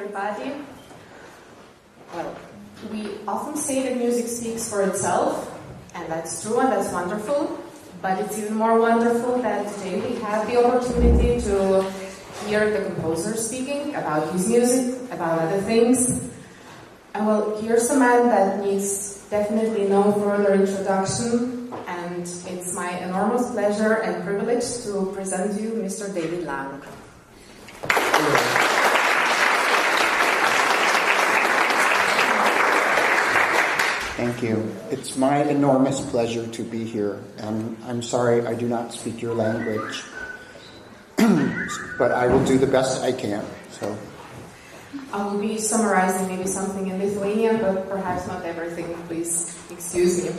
everybody. Well, we often say that music speaks for itself, and that's true and that's wonderful, but it's even more wonderful that today we have the opportunity to hear the composer speaking about his music, about other things. And well, here's a man that needs definitely no further introduction, and it's my enormous pleasure and privilege to present you Mr. David Lang. Thank you. It's my enormous pleasure to be here, and I'm sorry I do not speak your language, but I will do the best I can. So, I will be summarizing maybe something in Lithuania, but perhaps not everything. Please excuse me.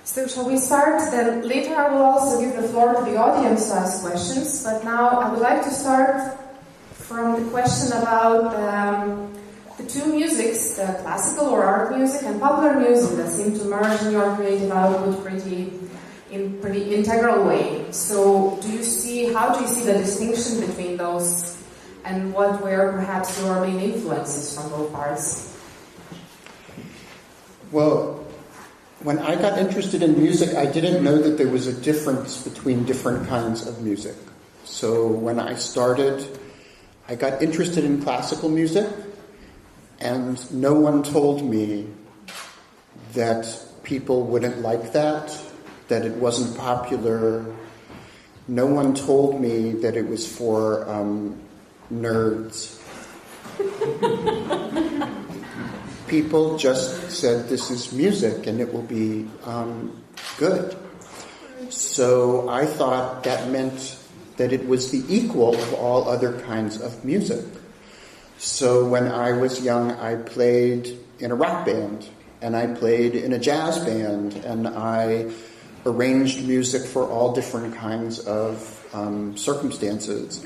So shall we start? Then later I will also give the floor to the audience to ask questions, but now I would like to start from the question about the two musics, the classical or art music and popular music that seem to merge in your creative output in pretty integral way. So how do you see the distinction between those, and what were perhaps your main influences from both parts? Well, when I got interested in music, I didn't know that there was a difference between different kinds of music. So when I started, I got interested in classical music, and no one told me that people wouldn't like that it wasn't popular. No one told me that it was for nerds. People just said, this is music and it will be good. So I thought that meant that it was the equal of all other kinds of music. So when I was young, I played in a rock band, and I played in a jazz band, and I arranged music for all different kinds of circumstances.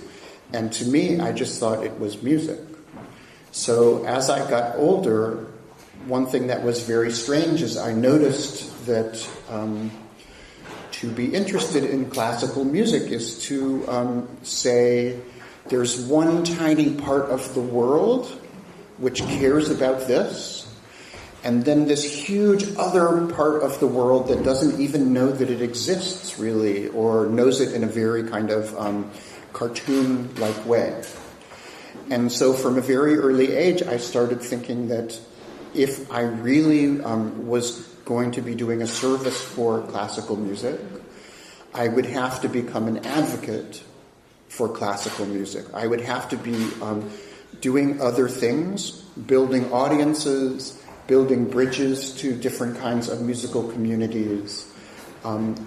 And to me, I just thought it was music. So as I got older, one thing that was very strange is I noticed that to be interested in classical music is to say, there's one tiny part of the world which cares about this, and then this huge other part of the world that doesn't even know that it exists, really, or knows it in a very kind of cartoon-like way. And so from a very early age, I started thinking that if I really was going to be doing a service for classical music, I would have to become an advocate for classical music. I would have to be doing other things, building audiences, building bridges to different kinds of musical communities,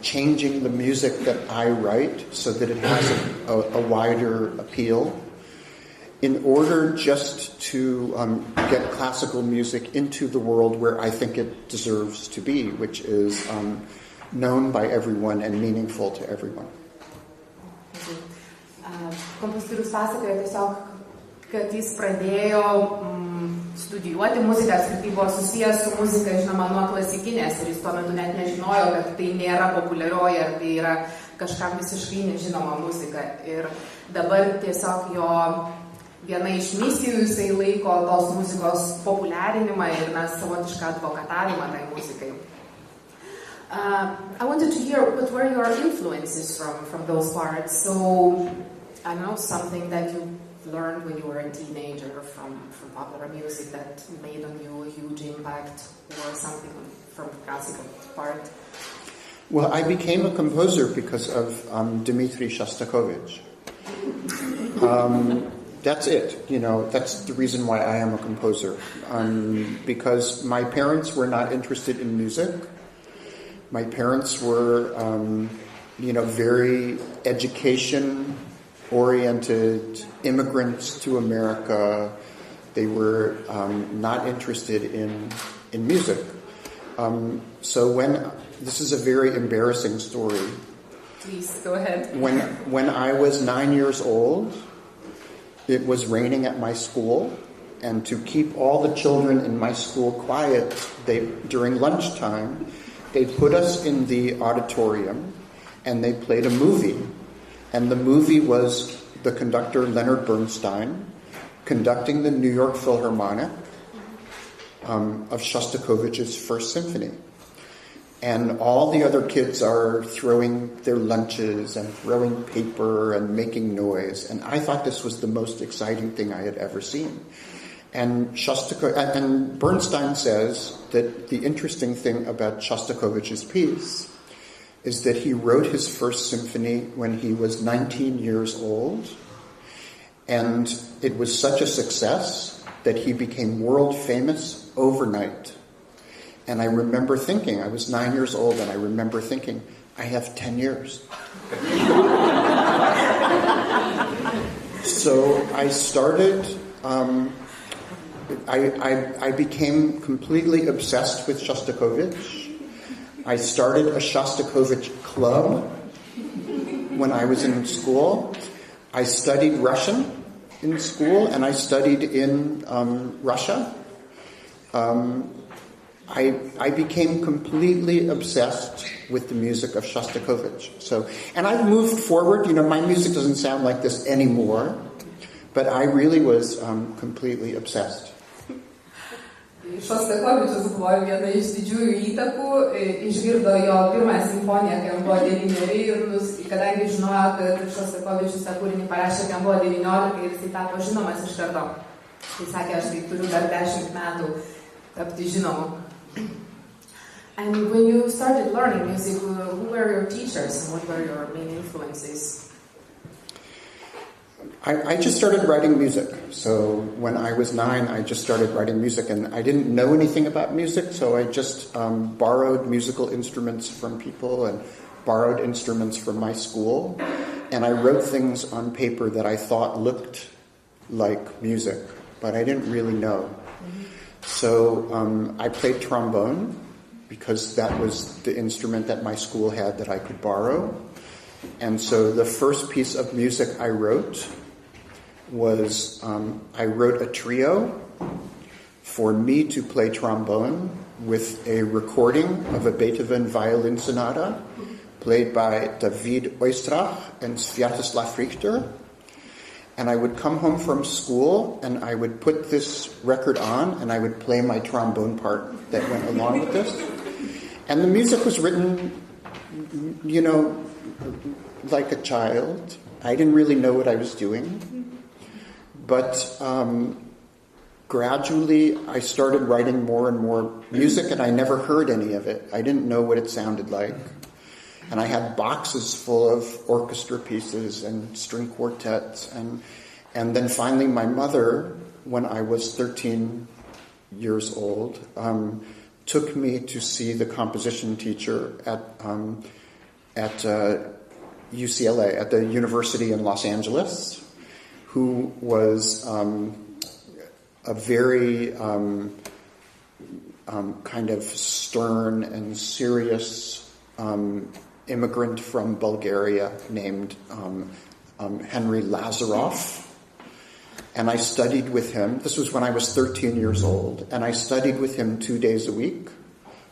changing the music that I write so that it has a wider appeal, in order just to get classical music into the world where I think it deserves to be, which is known by everyone and meaningful to everyone. Kompozitorius pasakoja tiesiog, kad jis pradėjo studijuoti muziką, apskritai buvo susijęs su muzika, žinoma, nuo klasikinės, ir jis tuo metu net nežinojo, kad tai nėra populiarioji, ar tai yra kažkam visiškai nežinoma muzika. Ir dabar tiesiog jo viena iš misijų jisai laiko tos muzikos populiarinimą ir savotišką advokatavimą tai muzikai. I wanted to hear what were your influences from those parts. So, I don't know, something that you learned when you were a teenager from popular music that made on you a huge impact, or something from the classical part? Well, I became a composer because of Dmitri Shostakovich. That's it, that's the reason why I am a composer. Because my parents were not interested in music. My parents were, very education-oriented immigrants to America. They were not interested in music. So this is a very embarrassing story. Please, go ahead. When I was 9 years old, it was raining at my school, and to keep all the children in my school quiet, during lunchtime, they put us in the auditorium, and they played a movie. And the movie was the conductor Leonard Bernstein conducting the New York Philharmonic of Shostakovich's First Symphony. And all the other kids are throwing their lunches and throwing paper and making noise. And I thought this was the most exciting thing I had ever seen. And Bernstein says that the interesting thing about Shostakovich's piece is that he wrote his First Symphony when he was 19 years old. And it was such a success that he became world famous overnight. And I remember thinking, I was 9 years old, and I remember thinking, I have 10 years. So I started, I became completely obsessed with Shostakovich. I started a Shostakovich club when I was in school. I studied Russian in school, and I studied in Russia. I became completely obsessed with the music of Shostakovich. So, and I've moved forward. My music doesn't sound like this anymore, but I really was completely obsessed. Šostakovičius buvo viena iš didžiųjų įtakų, išgirdo jo pirmąją simfoniją, kai jam buvo 9 ir kadangi žinojo, kad Šostakovičius tą kūrinį parašė, kai jam buvo 19 ir jis tapo žinomas iš karto. Tai sakė, aš tai turiu dar 10 metų tapti žinomu. And when you started learning music, who were your teachers and what were your main influences? I just started writing music. So when I was 9, I just started writing music, and I didn't know anything about music, so I just borrowed musical instruments from people and borrowed instruments from my school, and I wrote things on paper that I thought looked like music, but I didn't really know. So I played trombone because that was the instrument that my school had that I could borrow. And so the first piece of music I wrote was I wrote a trio for me to play trombone with a recording of a Beethoven violin sonata played by David Oistrach and Sviatoslav Richter. And I would come home from school and I would put this record on and I would play my trombone part that went along with this. And the music was written, like a child. I didn't really know what I was doing. But gradually I started writing more and more music, and I never heard any of it. I didn't know what it sounded like. And I had boxes full of orchestra pieces and string quartets. And then finally my mother, when I was 13 years old, took me to see the composition teacher at UCLA, at the University in Los Angeles, who was a very kind of stern and serious immigrant from Bulgaria named Henry Lazarov. And I studied with him. This was when I was 13 years old. And I studied with him 2 days a week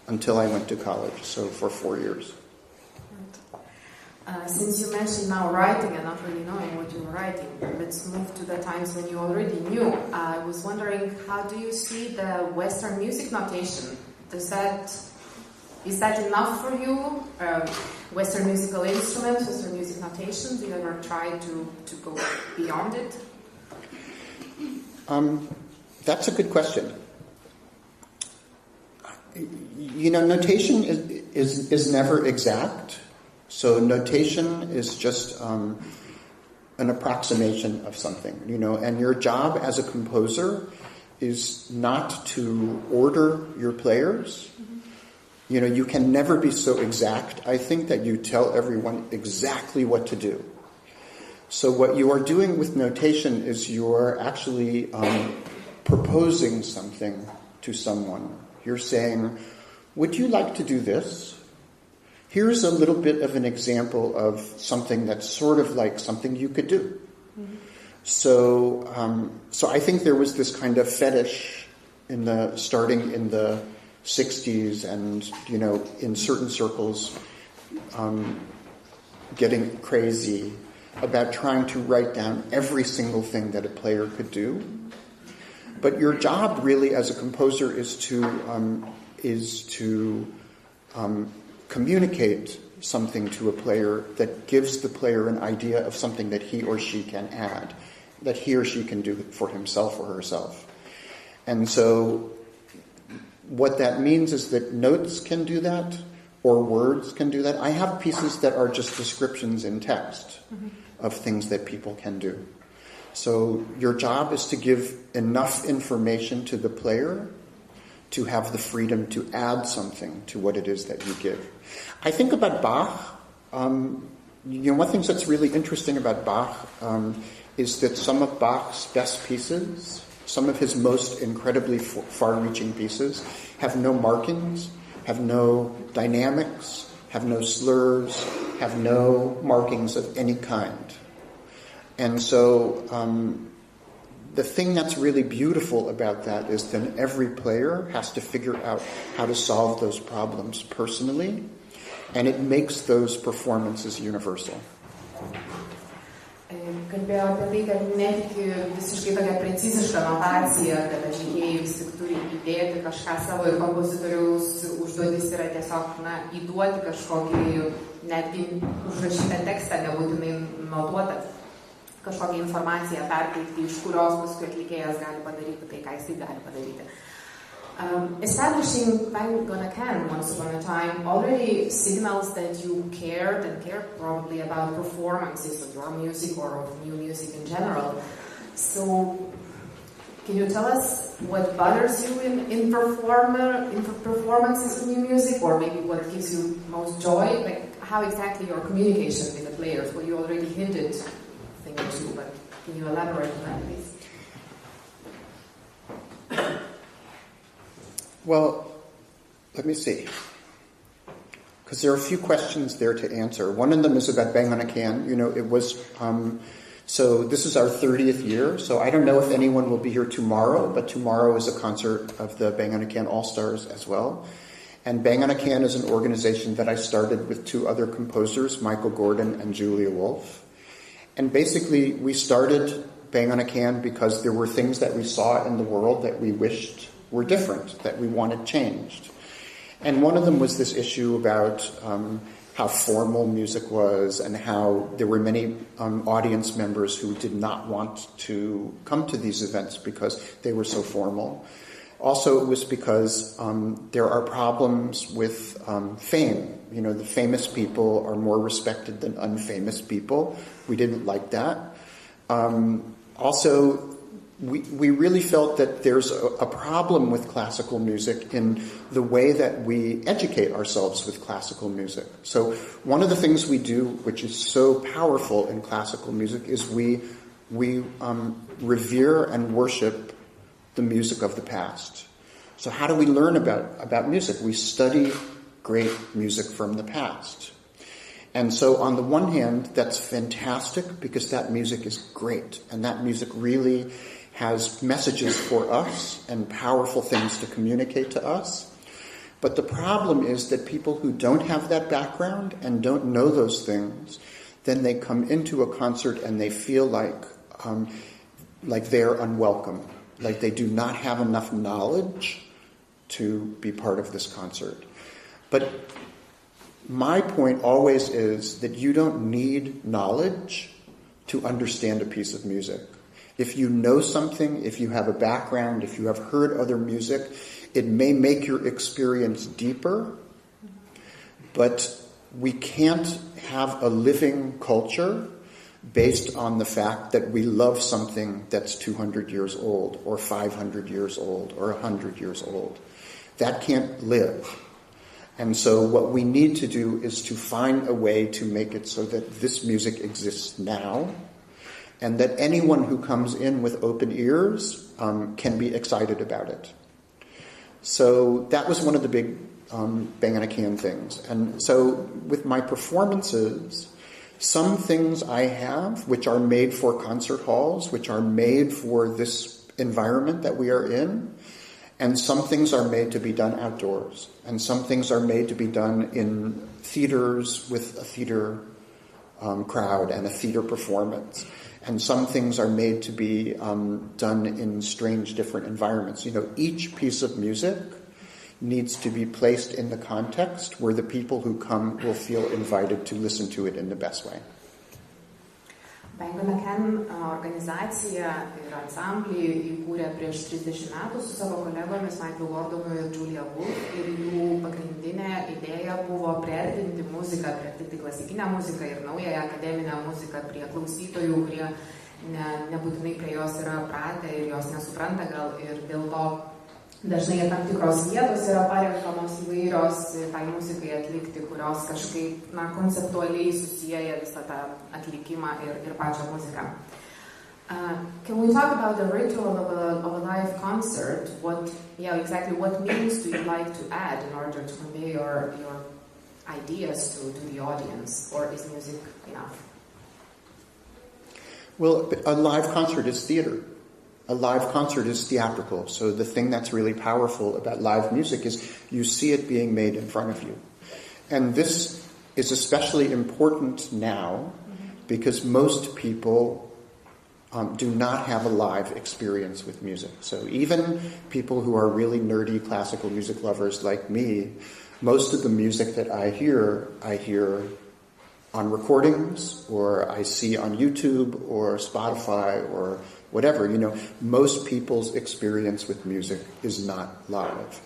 until I went to college, so for 4 years. Since you mentioned now writing and not really knowing what you were writing, let's move to the times when you already knew. I was wondering, how do you see the Western music notation? Is that enough for you? Western musical instruments, Western music notation? Do you ever try to go beyond it? That's a good question. Notation is never exact. So notation is just an approximation of something, and your job as a composer is not to order your players. You can never be so exact, I think, that you tell everyone exactly what to do. So what you are doing with notation is you're actually proposing something to someone. You're saying, would you like to do this? Here's a little bit of an example of something that's sort of like something you could do. Mm-hmm. So I think there was this kind of fetish starting in the 60s and, in certain circles, getting crazy about trying to write down every single thing that a player could do. But your job really as a composer is to communicate something to a player that gives the player an idea of something that he or she can add, that he or she can do for himself or herself. And so what that means is that notes can do that, or words can do that. I have pieces that are just descriptions in text of things that people can do. So your job is to give enough information to the player to have the freedom to add something to what it is that you give. I think about Bach. One thing that's really interesting about Bach is that some of Bach's best pieces, some of his most incredibly far-reaching pieces, have no markings, have no dynamics, have no slurs, have no markings of any kind. And so the thing that's really beautiful about that is then every player has to figure out how to solve those problems personally, and it makes those performances universal. Kalbėjau apie tai, kad netiki visiškai tokia preciziška notacija, kad atlikėjai vis tik turi įdėti kažką savo ir kompozitoriaus užduotis yra tiesiog įduoti kažkokį netgi užrašytą tekstą, nebūtinai notuotą, kažkokią informaciją perteikti, iš kurios paskui atlikėjas gali padaryti tai, ką jisai gali padaryti. Establishing Bang on a Can once upon a time already signals that you cared and care probably about performances of your music or of new music in general. So, can you tell us what bothers you in performances of new music, or maybe what gives you most joy? Like how exactly your communication with the players? Well, you already hinted a thing or two, but can you elaborate on that, please? Well, let me see. Because there are a few questions there to answer. One of them is about Bang on a Can. It was, so this is our 30th year, so I don't know if anyone will be here tomorrow, but tomorrow is a concert of the Bang on a Can All-Stars as well. And Bang on a Can is an organization that I started with two other composers, Michael Gordon and Julia Wolf. And basically, we started Bang on a Can because there were things that we saw in the world that we wished were different, that we wanted changed. And one of them was this issue about how formal music was and how there were many audience members who did not want to come to these events because they were so formal. Also, it was because there are problems with fame. The famous people are more respected than unfamous people. We didn't like that. Also, we really felt that there's a problem with classical music in the way that we educate ourselves with classical music. So one of the things we do, which is so powerful in classical music, is we revere and worship the music of the past. So how do we learn about music? We study great music from the past. And so on the one hand, that's fantastic because that music is great, and that music really has messages for us and powerful things to communicate to us. But the problem is that people who don't have that background and don't know those things, then they come into a concert and they feel like they're unwelcome, like they do not have enough knowledge to be part of this concert. But my point always is that you don't need knowledge to understand a piece of music. If you know something, if you have a background, if you have heard other music, it may make your experience deeper, but we can't have a living culture based on the fact that we love something that's 200 years old, or 500 years old, or 100 years old. That can't live. And so what we need to do is to find a way to make it so that this music exists now, and that anyone who comes in with open ears can be excited about it. So that was one of the big Bang on a Can things. And so with my performances, some things I have which are made for concert halls, which are made for this environment that we are in, and some things are made to be done outdoors, and some things are made to be done in theaters with a theater crowd and a theater performance. And some things are made to be done in strange, different environments. Each piece of music needs to be placed in the context where the people who come will feel invited to listen to it in the best way. Bangor McCann organizacija ir ansamblį įkūrė prieš 30 metų su savo kolegomis Michael Gordonu ir Julia Wood, ir jų pagrindinė idėja buvo priartinti muziką, priartinti klasikinę muziką ir naująją akademinę muziką prie klausytojų, kurie nebūtinai prie jos yra pratę ir jos nesupranta gal, ir dėl to dažnai tam tikros vietos yra parenkamos įvairios tai muzikai atlikti, kurios kažkaip konceptualiai susieja visą tą atlikimą ir pačią muziką. Can we talk about the ritual of a live concert? What meanings do you like to add in order to convey your ideas to the audience, or is music enough? Well, a live concert is theater. A live concert is theatrical, so the thing that's really powerful about live music is you see it being made in front of you. And this is especially important now because most people do not have a live experience with music. So even people who are really nerdy classical music lovers like me, most of the music that I hear on recordings, or I see on YouTube or Spotify or whatever. Most people's experience with music is not live.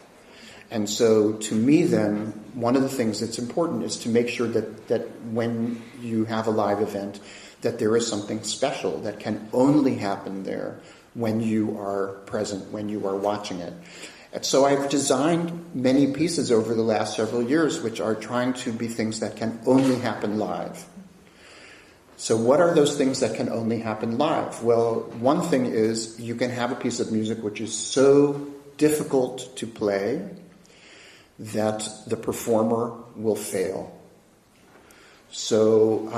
And so to me then, one of the things that's important is to make sure that when you have a live event, that there is something special that can only happen there when you are present, when you are watching it. And so I've designed many pieces over the last several years which are trying to be things that can only happen live. So what are those things that can only happen live? Well, one thing is you can have a piece of music which is so difficult to play that the performer will fail. So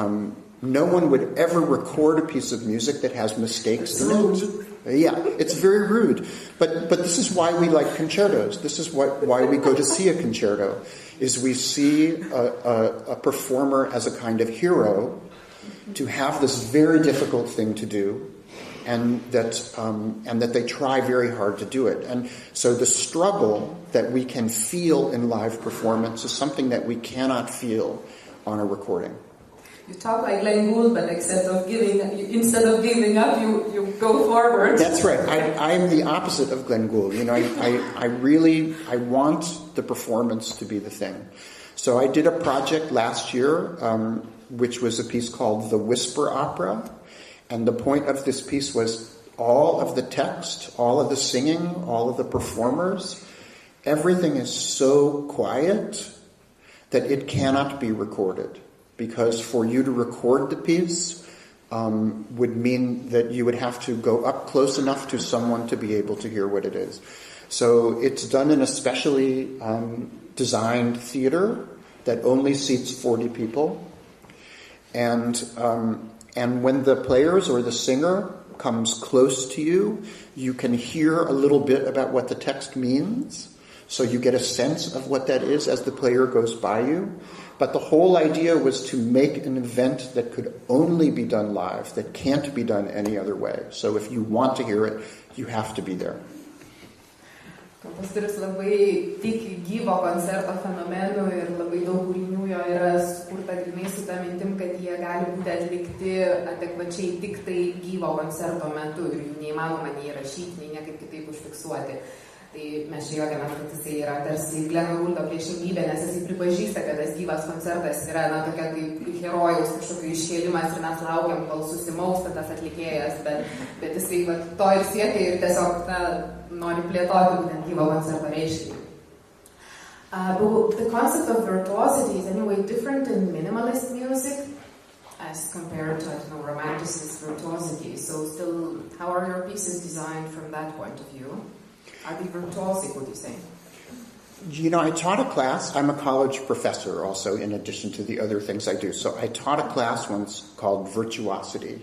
no one would ever record a piece of music that has mistakes in it. Yeah, it's very rude. But this is why we like concertos. This is why we go to see a concerto, is we see a performer as a kind of hero to have this very difficult thing to do, and that they try very hard to do it. And so the struggle that we can feel in live performance is something that we cannot feel on a recording. You talk like Glenn Gould, but instead of giving up, you go forward. That's right. I am the opposite of Glenn Gould. I want the performance to be the thing. So I did a project last year, which was a piece called The Whisper Opera. And the point of this piece was all of the text, all of the singing, all of the performers, everything is so quiet that it cannot be recorded. Because for you to record the piece would mean that you would have to go up close enough to someone to be able to hear what it is. So it's done in a specially designed theater that only seats 40 people. And when the players or the singer comes close to you, you can hear a little bit about what the text means. So you get a sense of what that is as the player goes by you. But the whole idea was to make an event that could only be done live, that can't be done any other way. So if you want to hear it, you have to be there. Kompozitorius labai tiki gyvo koncerto fenomenu ir labai daug kūrinių jo yra sukurta grynai su ta mintim, kad jie gali būti atlikti adekvačiai tik tai gyvo koncerto metu ir jų neįmanoma nei įrašyti, nei niekaip kitaip užfiksuoti. Tai mes čia juokiamės, kad jisai yra tarsi Gleno Gouldo priešingybė, nes jisai pripažįsta, kad tas gyvas koncertas yra tokia kaip herojaus kažkokio iškėlimas ir mes laukiam, kol susimausta tas atlikėjas, bet jisai to ir siekia ir tiesiog nori plėtoti būtent gyvo koncerto reiškinį. The concept of virtuosity is anyway different in minimalist music as compared to, romanticist virtuosity. So still, how are your pieces designed from that point of view? Are they virtuosic, would you say? I taught a class. I'm a college professor also, in addition to the other things I do. So I taught a class once called Virtuosity.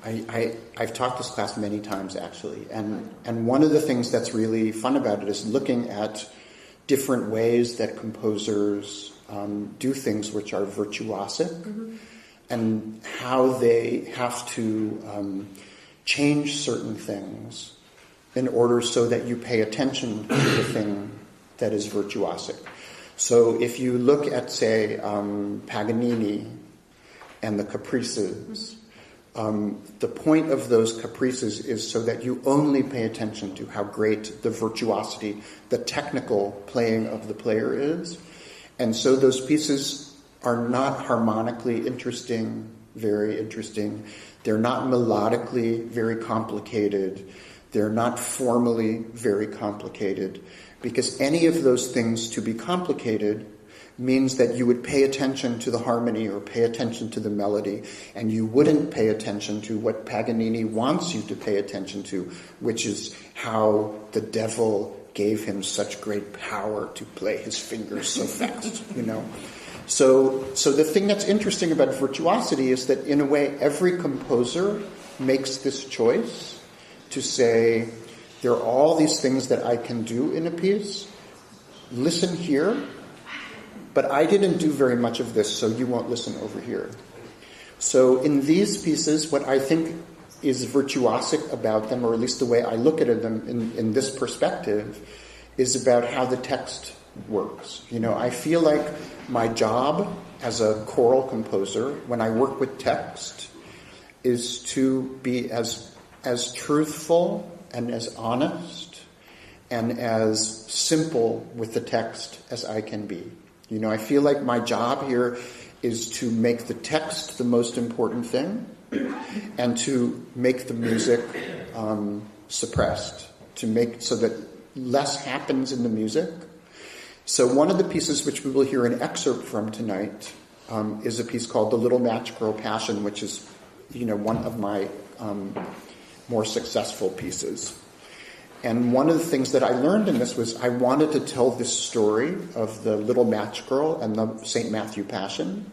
I've taught this class many times, actually. And one of the things that's really fun about it is looking at different ways that composers do things which are virtuosic. Mm-hmm. and how they have to change certain things in order so that you pay attention to the thing that is virtuosic. So if you look at, say, Paganini and the caprices, the point of those caprices is so that you only pay attention to how great the virtuosity, the technical playing of the player is. And so those pieces are not harmonically interesting, very interesting. They're not melodically very complicated. They're not formally very complicated. Because any of those things to be complicated means that you would pay attention to the harmony or pay attention to the melody, and you wouldn't pay attention to what Paganini wants you to pay attention to, which is how the devil gave him such great power to play his fingers so fast, you know. So the thing that's interesting about virtuosity is that, in a way, every composer makes this choice to say, there are all these things that I can do in a piece. Listen here. But I didn't do very much of this, so you won't listen over here. So in these pieces, what I think is virtuosic about them, or at least the way I look at them in this perspective, is about how the text works. You know, I feel like my job as a choral composer, when I work with text, is to be as truthful and as honest and as simple with the text as I can be. You know, I feel like my job here is to make the text the most important thing and to make the music suppressed, to make so that less happens in the music. So one of the pieces which we will hear an excerpt from tonight is a piece called The Little Match Girl Passion, which is, you know, one of my more successful pieces. And one of the things that I learned in this was I wanted to tell this story of the little match girl and the St. Matthew Passion.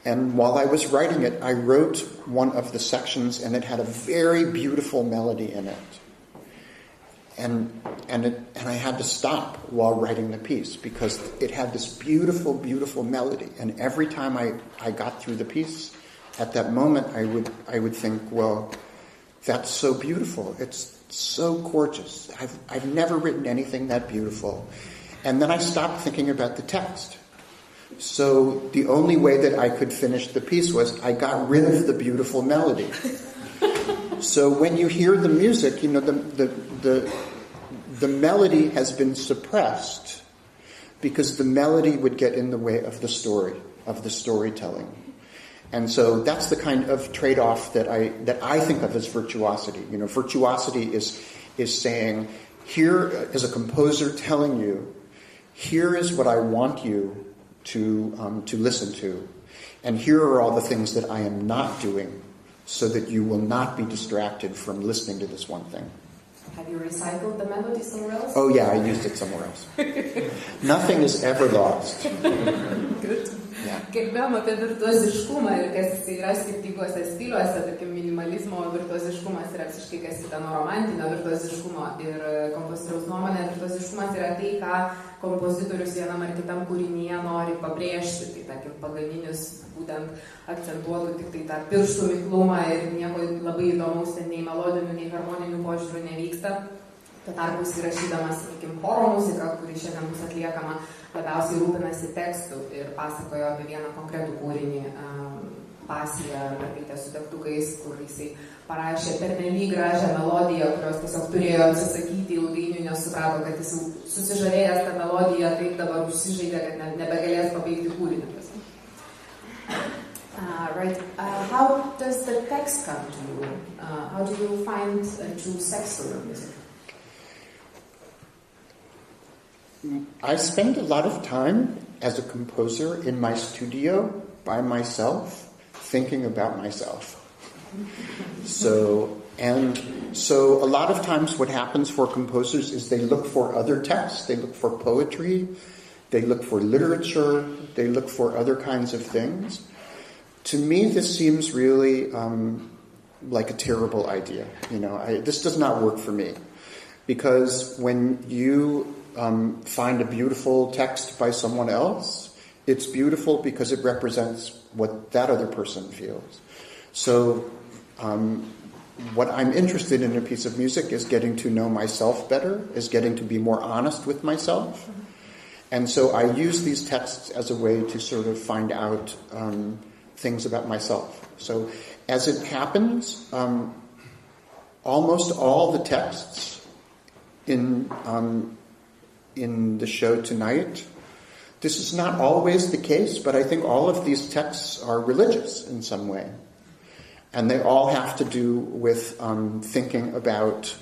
And while I was writing it, I wrote one of the sections, and it had a very beautiful melody in it. And I had to stop while writing the piece because it had this beautiful, beautiful melody. And every time I got through the piece, at that moment I would think, well, that's so beautiful. It's so gorgeous. I've never written anything that beautiful. And then I stopped thinking about the text. So the only way that I could finish the piece was I got rid of the beautiful melody. So when you hear the music, you know, the melody has been suppressed because the melody would get in the way of the story, of the storytelling. And so that's the kind of trade-off that I think of as virtuosity. You know, virtuosity is saying, here is a composer telling you, here is what I want you to listen to, and here are all the things that I am not doing, so that you will not be distracted from listening to this one thing. Have you recycled the melody somewhere else? Oh yeah, I used it somewhere else. Nothing is ever lost. Good. Kalbėjom apie virtuoziškumą ir kas yra skirtingose stiliuose, tarkim minimalizmo virtuoziškumas yra visiškai kas kita nuo romantinio virtuoziškumo ir kompozitoriaus nuomonė virtuoziškumas yra tai, ką kompozitorius vienam ar kitam kūrinyje nori pabrėžti, tai tarkim paganinis būtent akcentuotų tik tai tą pirštų miklumą ir nieko labai įdomaus ten nei melodinių, nei harmoninių požiūrių nevyksta. Tuo tarpu įrašydamas, sakykim, choro muziką, kuri šiandien bus atliekama, labiausiai rūpinasi tekstų ir pasakojo apie vieną konkretų kūrinį, Pasiją, mergaitę su degtukais, kur jisai parašė pernelyg gražią melodiją, kurios tiesiog turėjo atsisakyti ilgainiui, nes suprato, kad jis susižavėjęs tą melodiją, taip dabar užsižaidė, kad nebegalės pabaigti kūrinį. Right. How does the text come to you? How do you find true sex for your music? I spend a lot of time as a composer in my studio by myself, thinking about myself. So a lot of times what happens for composers is they look for other texts, they look for poetry, they look for literature, they look for other kinds of things. To me, this seems really like a terrible idea. You know, this does not work for me, because when you find a beautiful text by someone else it's beautiful because it represents what that other person feels. So what I'm interested in a piece of music is getting to know myself better, is getting to be more honest with myself. And so I use these texts as a way to sort of find out things about myself. So as it happens, almost all the texts in the show tonight, this is not always the case, but I think all of these texts are religious in some way. And they all have to do with thinking about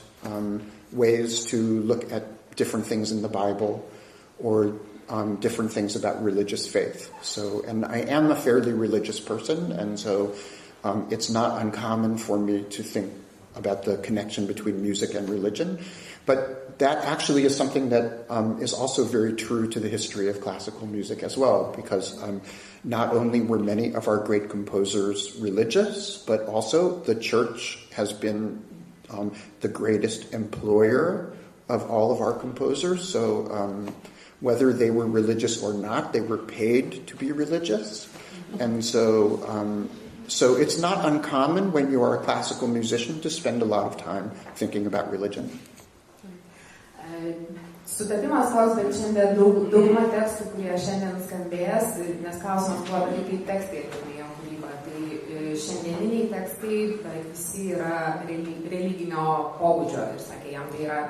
ways to look at different things in the Bible or different things about religious faith. So, and I am a fairly religious person, and so it's not uncommon for me to think about the connection between music and religion. But that actually is something that is also very true to the history of classical music as well, because not only were many of our great composers religious, but also the church has been the greatest employer of all of our composers. So whether they were religious or not, they were paid to be religious. And so so it's not uncommon when you are a classical musician to spend a lot of time thinking about religion. Sutapimas toks, bet šiandien dauguma tekstų, kurie šiandien skambės, nes klausimas buvo apie kaip tekstai atėjo kūrybą. Tai šiandieniniai tekstai beveik visi yra religinio pobūdžio ir sakė jam, tai yra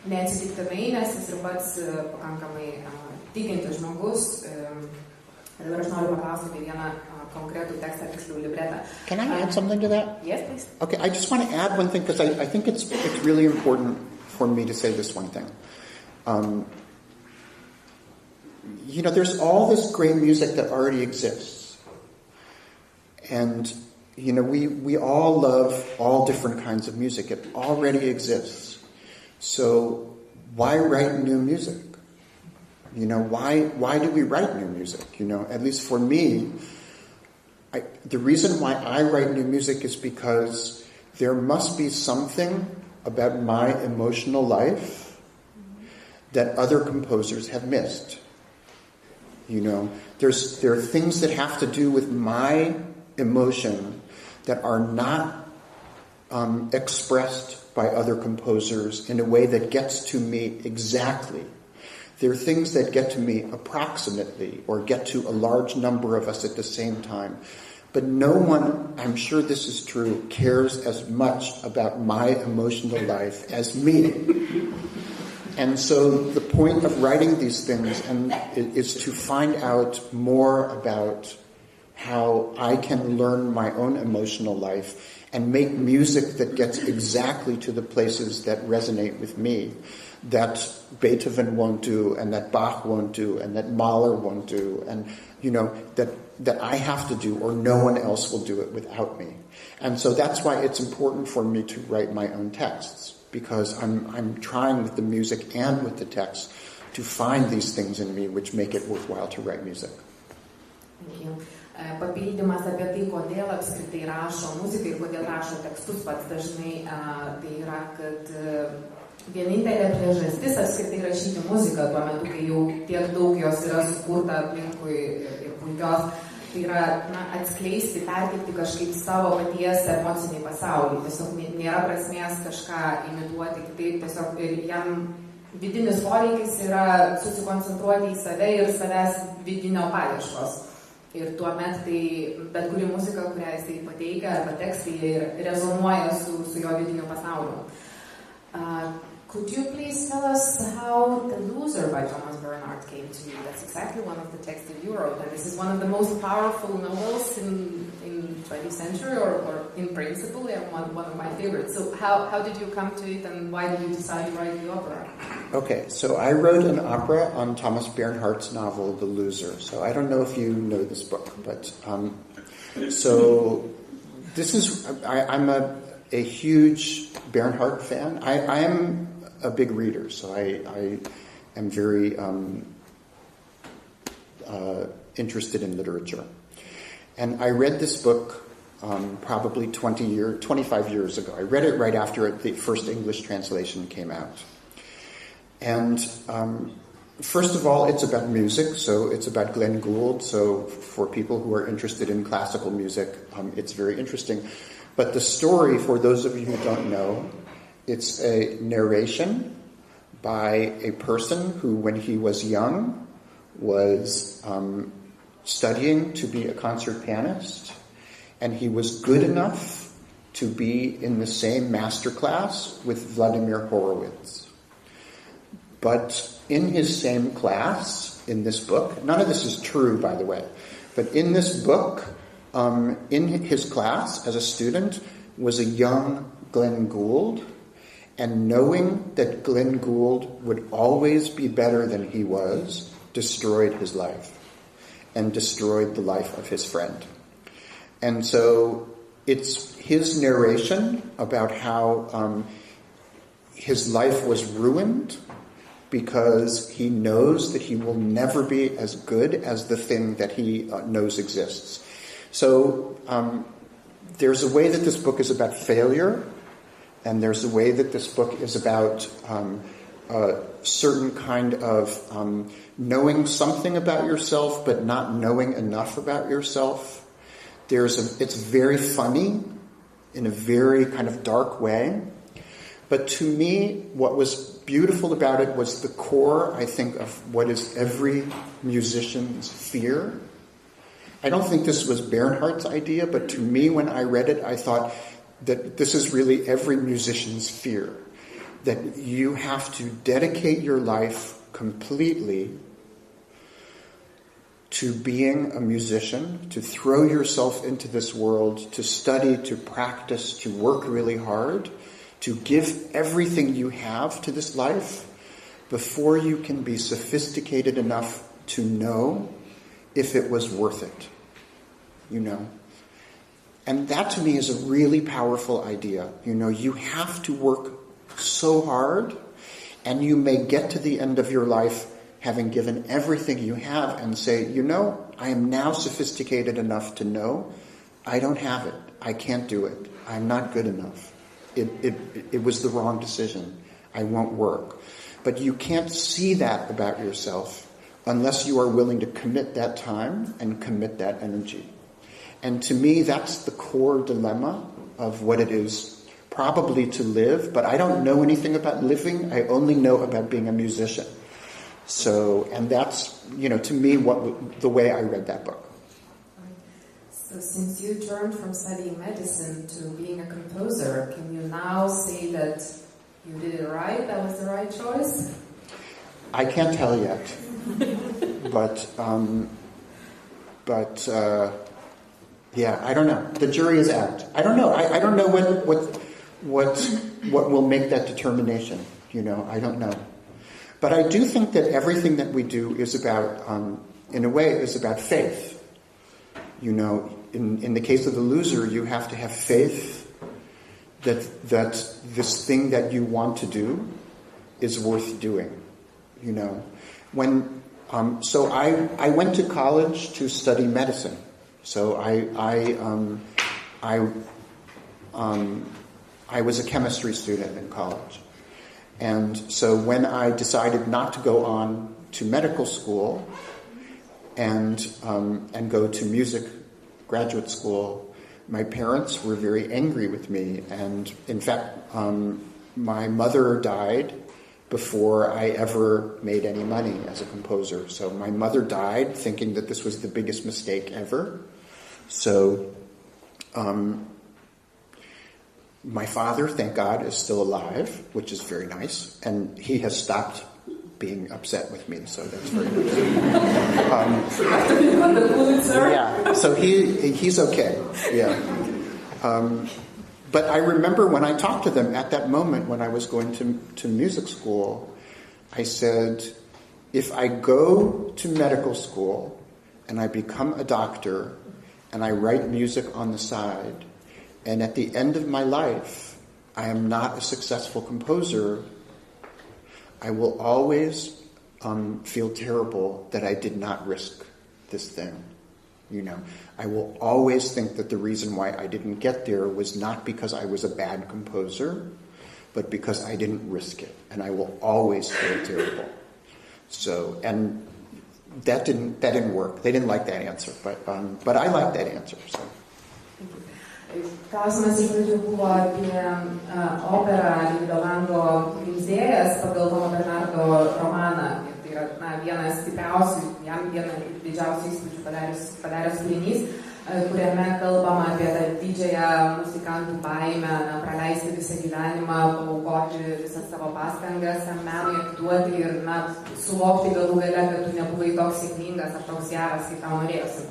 neatsitiktinai, nes jis ir pats pakankamai tikintis žmogus. Dabar aš noriu paklausti apie vieną konkretų tekstą, tiksliau libretą. Can I add something to that? Yes, please. Okay, I just want to add one thing because I think it's really important for me to say this one thing. There's all this great music that already exists. And, we all love all different kinds of music. It already exists. So why write new music? Why do we write new music? At least for me, the reason why I write new music is because there must be something about my emotional life that other composers have missed. There are things that have to do with my emotion that are not expressed by other composers in a way that gets to me exactly. There are things that get to me approximately or get to a large number of us at the same time. But no one, I'm sure this is true, cares as much about my emotional life as me. And so the point of writing these things is to find out more about how I can learn my own emotional life and make music that gets exactly to the places that resonate with me, that Beethoven won't do, and that Bach won't do, and that Mahler won't do, and that I have to do, or no one else will do it without me. And so that's why it's important for me to write my own texts, because I'm trying with the music and with the text to find these things in me which make it worthwhile to write music. Thank you. Papildymas apie tai, kodėl apskritai rašo muziką ir kodėl rašo tekstus pats dažnai, tai yra, kad vienintelė priežastis apskritai rašyti muziką tuo metu, kai jau tiek daug jos yra sukurta aplinkui ir puikios, tai yra atskleisti, perteikti kažkaip savo paties emocinį pasaulį. Tiesiog nėra prasmės kažką imituoti kitaip, tiesiog ir jam vidinis poreikis yra susikoncentruoti į save ir savęs vidinio paieškos. Ir tuomet tai bet kuri muzika, kurią jisai pateikia arba tekstai, rezonuoja su jo vidiniu pasauliu. Could you please tell us how The Loser by Thomas Bernhard came to you? That's exactly one of the texts that you wrote, and this is one of the most powerful novels in 20th century, or in principle, and one of my favorites. So how did you come to it, and why did you decide to write the opera? Okay, so I wrote an opera on Thomas Bernhard's novel, The Loser. So I don't know if you know this book, but so this is, I'm a huge Bernhard fan. I am a big reader, so I am very interested in literature. And I read this book probably 25 years ago. I read it right after the first English translation came out. And first of all, it's about music, so it's about Glenn Gould. So for people who are interested in classical music, it's very interesting. But the story, for those of you who don't know, it's a narration by a person who, when he was young, was studying to be a concert pianist, and he was good enough to be in the same master class with Vladimir Horowitz. But in his same class, in this book, none of this is true, by the way, but in this book, in his class as a student, was a young Glenn Gould, and knowing that Glenn Gould would always be better than he was, destroyed his life and destroyed the life of his friend. And so it's his narration about how his life was ruined because he knows that he will never be as good as the thing that he knows exists. So there's a way that this book is about failure, and there's a way that this book is about a certain kind of knowing something about yourself but not knowing enough about yourself. It's very funny in a very kind of dark way. But to me, what was beautiful about it was the core, I think, of what is every musician's fear. I don't think this was Bernhardt's idea, but to me, when I read it, I thought that this is really every musician's fear. That you have to dedicate your life completely to being a musician, to throw yourself into this world, to study, to practice, to work really hard, to give everything you have to this life before you can be sophisticated enough to know if it was worth it. You know? And that to me is a really powerful idea. You know, you have to work so hard, and you may get to the end of your life having given everything you have and say, you know, I am now sophisticated enough to know I don't have it. I can't do it. I'm not good enough. It was the wrong decision. I won't work. But you can't see that about yourself unless you are willing to commit that time and commit that energy. And to me, that's the core dilemma of what it is probably to live. But I don't know anything about living. I only know about being a musician. So, and that's, you know, to me, the way I read that book. So since you turned from studying medicine to being a composer, can you now say that you did it right? That was the right choice? I can't tell yet. Yeah, I don't know. The jury is out. I don't know. I don't know what will make that determination. You know, I don't know. But I do think that everything that we do is about, in a way, is about faith. You know, in the case of The Loser, you have to have faith that this thing that you want to do is worth doing. You know, so I went to college to study medicine. So I was a chemistry student in college. And so when I decided not to go on to medical school and go to music graduate school, my parents were very angry with me. And in fact, my mother died before I ever made any money as a composer. So my mother died thinking that this was the biggest mistake ever. So my father, thank God, is still alive, which is very nice, and he has stopped being upset with me, so that's very nice. Yeah, so he's okay. Yeah, but I remember when I talked to them at that moment when I was going to music school, I said, if I go to medical school and I become a doctor and I write music on the side, and at the end of my life, I am not a successful composer, I will always feel terrible that I did not risk this thing. You know, I will always think that the reason why I didn't get there was not because I was a bad composer, but because I didn't risk it. And I will always feel terrible. So, and that didn't work. They didn't like that answer, but I like that answer. So. Klausimas iš pradžių buvo apie operą Liudo Grimzdėjas pagal Tomo Bernardo romaną. Tai yra vienas stipriausių, jam vieną didžiausių įspūdžių padaręs kūrinys, kuriame kalbama apie tą didžiąją muzikantų baimę praleisti visą gyvenimą, paaukoti visas savo pastangas, menui atiduoti ir suvokti galų gale, kad tu nebuvai toks sėkmingas ar toks geras, kaip tau norėjosi.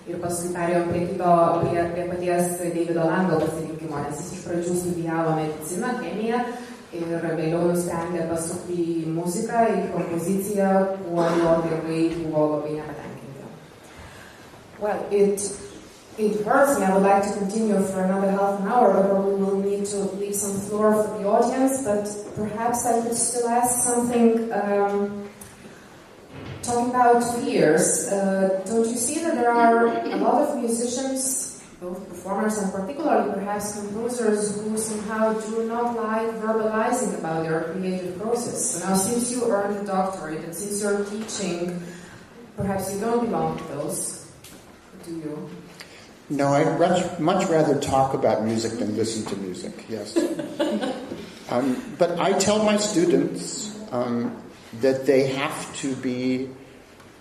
Ir paskui perėjom prie paties Davido Lango pasirinkimo, nes jis iš pradžių studijavo mediciną, chemiją ir vėliau nusprendė pasukti į muziką, į kompoziciją, kuo jo tėvai buvo labai nepatenkinti. Well, it hurts me. I would like to continue for another half an hour, but we will need to leave some floor for the audience, but perhaps I could still ask something. Talking about fears, don't you see that there are a lot of musicians, both performers and particularly perhaps composers, who somehow do not like verbalizing about their creative process? So now, since you earned a doctorate and since you're teaching, perhaps you don't belong to those, do you? No, I'd much rather talk about music than listen to music, yes. But I tell my students that they have to be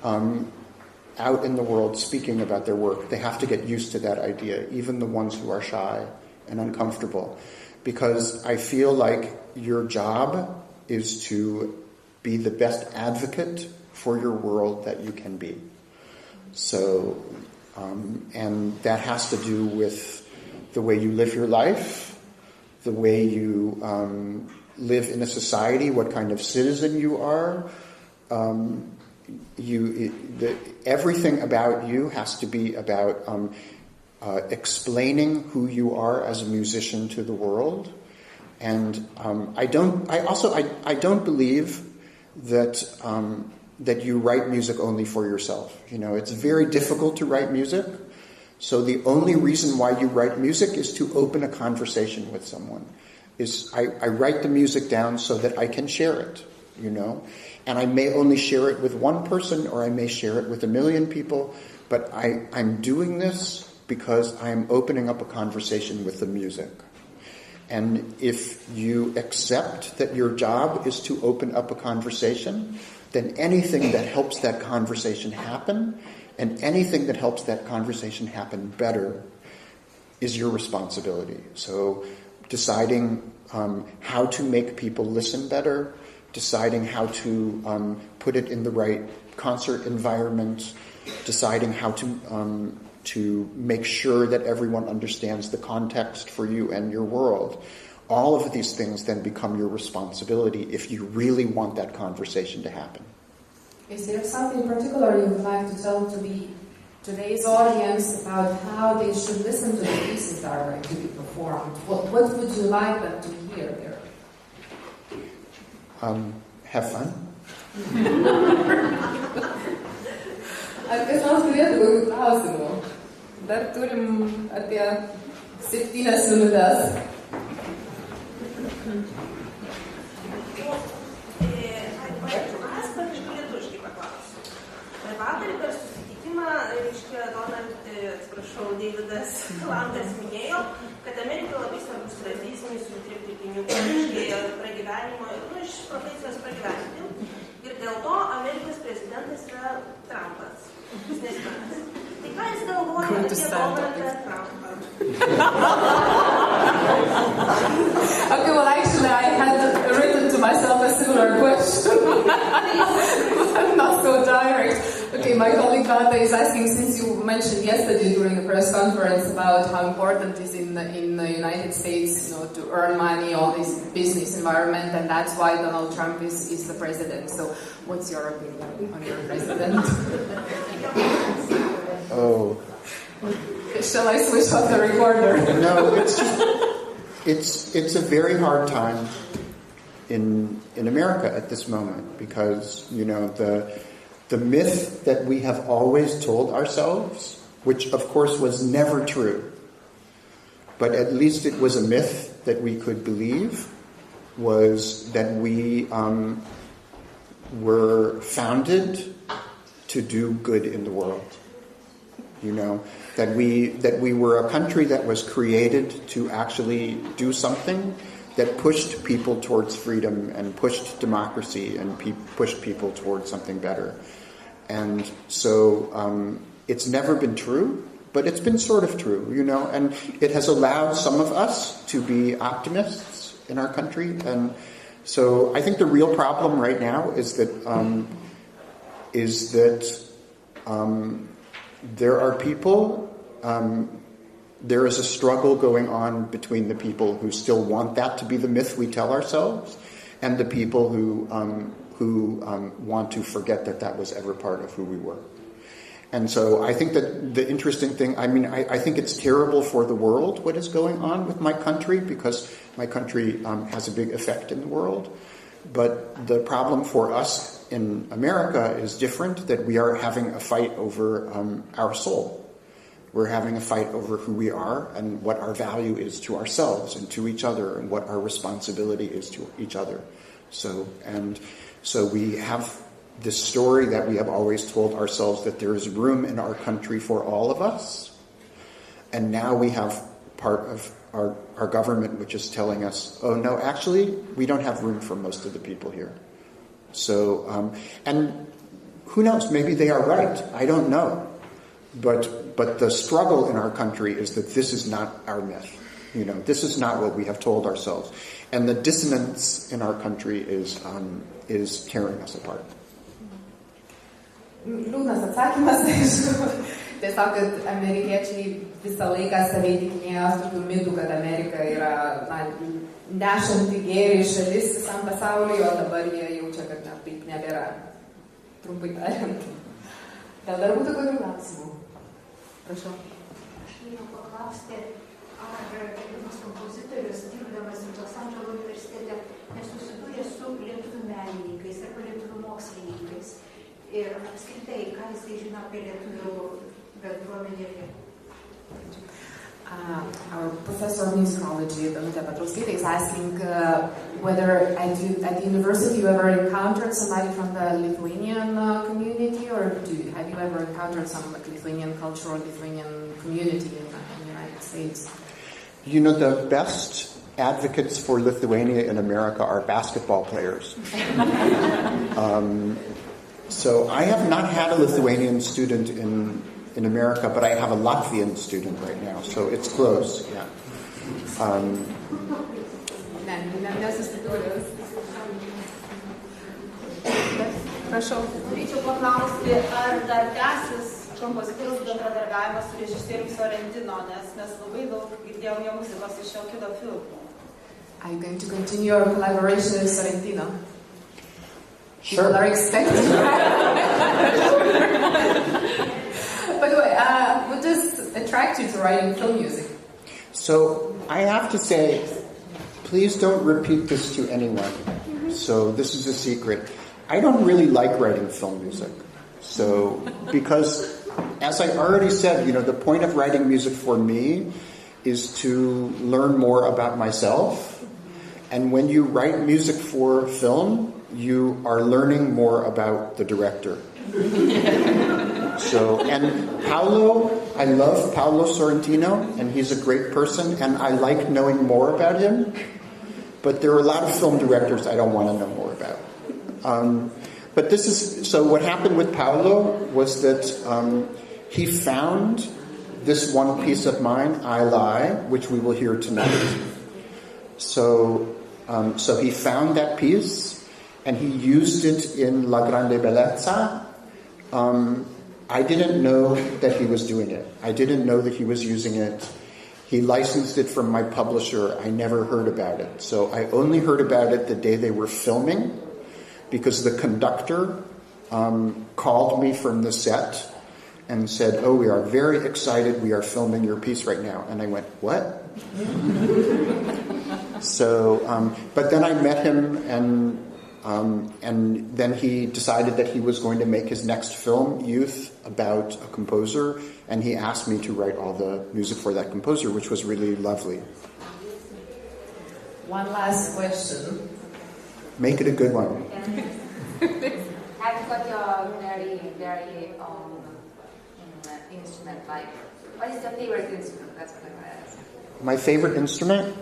out in the world speaking about their work. They have to get used to that idea, even the ones who are shy and uncomfortable, because I feel like your job is to be the best advocate for your world that you can be. So, and that has to do with the way you live your life, the way you live in a society, what kind of citizen you are. Everything about you has to be about explaining who you are as a musician to the world. And I don't believe that you write music only for yourself. You know, it's very difficult to write music. So the only reason why you write music is to open a conversation with someone. I write the music down so that I can share it, you know. And I may only share it with one person, or I may share it with 1 million people, but I'm doing this because I'm opening up a conversation with the music. And if you accept that your job is to open up a conversation, then anything that helps that conversation happen, and anything that helps that conversation happen better, is your responsibility. So deciding how to make people listen better, deciding how to put it in the right concert environment, deciding how to make sure that everyone understands the context for you and your world. All of these things then become your responsibility if you really want that conversation to happen. Is there something particular you would like to tell to today's audience about how they should listen to the pieces that are going to be performed? What would you like them to hear there? Have fun. Ar kas nors turėtų kokių klausimų? Dar turim apie 7 minutės. Vakar per susitikimą, Davidas Langas minėjo, kad Amerika labai svarbus tradicinis uždirbti pinigų, pragyvenimo ir iš profesijos pragyventi. Ir dėl to Amerikos prezidentas yra Trumpas. Tai ką jis galvoja apie Donaldą Trumpą? Okay, well actually I had written to myself a similar question. Not so direct. Okay, my colleague Bata is asking, since you mentioned yesterday during the press conference about how important it is in the United States, to earn money, all this business environment, and that's why Donald Trump is the president. So, what's your opinion on your president? Oh. Shall I switch off the recorder? No, it's a very hard time in America at this moment because the myth that we have always told ourselves, which of course was never true, but at least it was a myth that we could believe, was that we were founded to do good in the world. You know, that we were a country that was created to actually do something that pushed people towards freedom and pushed democracy and pushed people towards something better. And so it's never been true, but it's been sort of true, you know, and it has allowed some of us to be optimists in our country. And so I think the real problem right now is that there are people, there is a struggle going on between the people who still want that to be the myth we tell ourselves and the people who want to forget that was ever part of who we were. And so I think that the interesting thing, I think it's terrible for the world what is going on with my country, because my country has a big effect in the world. But the problem for us in America is different, that we are having a fight over our soul. We're having a fight over who we are and what our value is to ourselves and to each other and what our responsibility is to each other. So we have this story that we have always told ourselves, that there is room in our country for all of us. And now we have part of our government which is telling us, oh no, actually, we don't have room for most of the people here. So, and who knows, maybe they are right, I don't know. But the struggle in our country is that this is not our myth. You know, this is not what we have told ourselves. And the dissonance in our country is tearing us apart. Liūdnas atsakymas, aišku. Tiesiog, kad amerikiečiai visą laiką save įtikinėjo tokių mitų, kad Amerika yra nešanti gėrį šalis visam pasauliui, o dabar jie jaučia, kad taip nebėra. Trumpai tariant. Gal dar būtų kokių klausimų? Prašau. Aš norėjau paklausti, ar gerbiamas kompozitorius, dirbdamas Los Andželo universitete, nesusidūrė su lietuvių menininkais arba lietuvių mokslininkais. Ir apskritai, ką jisai žino apie lietuvių bendruomenę. Our professor of musicology, Danutė Petrauskaitė, is asking whether at the university you ever encountered somebody from the Lithuanian community, or have you ever encountered some Lithuanian culture or Lithuanian community in the United States? You know, the best advocates for Lithuania in America are basketball players. So I have not had a Lithuanian student in America, but I have a Latvian student right now, so it's close, yeah. Prašau. Norėčiau paklausti, ar dar tęsis kompozitoriaus bendradarbiavimas su režisieriumi Sorrentino, nes mes labai daug girdėjom jo muzikos iš šio kino filmų. Are you going to continue your collaboration with Sorrentino? Sure. People are expecting. By the way, what does attract you to writing film music? So I have to say, please don't repeat this to anyone. So this is a secret. I don't really like writing film music. So, because as I already said, you know, the point of writing music for me is to learn more about myself. And when you write music for film, you are learning more about the director. So, and Paolo, I love Paolo Sorrentino, and he's a great person, and I like knowing more about him. But there are a lot of film directors I don't want to know more about. But this is, so what happened with Paolo was that he found this one piece of mine, I Lie, which we will hear tonight. So he found that piece, and he used it in La Grande Bellezza. I didn't know that he was doing it. I didn't know that he was using it. He licensed it from my publisher. I never heard about it. So I only heard about it the day they were filming, because the conductor called me from the set and said, "Oh, we are very excited. We are filming your piece right now." And I went, "What?" So, but then I met him, and then he decided that he was going to make his next film, Youth, about a composer, and he asked me to write all the music for that composer, which was really lovely. One last question. Make it a good one. got your very, very own instrument. Like, what is your favorite instrument? That's what I want to ask. My favorite instrument?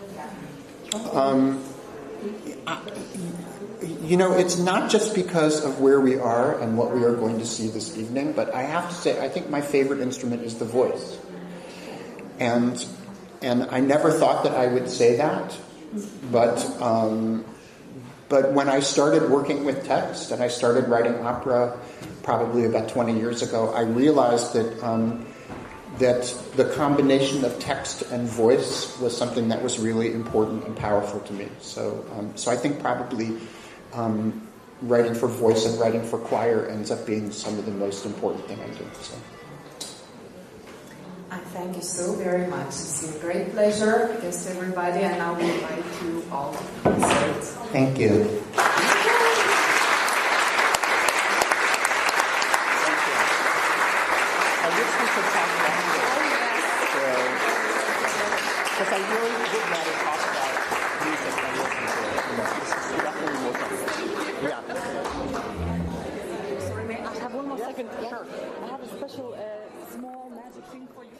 It's not just because of where we are and what we are going to see this evening, but I have to say, I think my favorite instrument is the voice. And I never thought that I would say that, but when I started working with text and I started writing opera probably about 20 years ago, I realized that the combination of text and voice was something that was really important and powerful to me. So I think probably writing for voice and writing for choir ends up being some of the most important thing I do. So. Thank you so very much. It's been a great pleasure. I guess everybody, and now we invite you all to the concert. Thank you. Because I really would rather talk about music than listen to it. Definitely more comfortable. Yeah. Sorry, may I have one more second? Sure. I have a special small magic thing for you.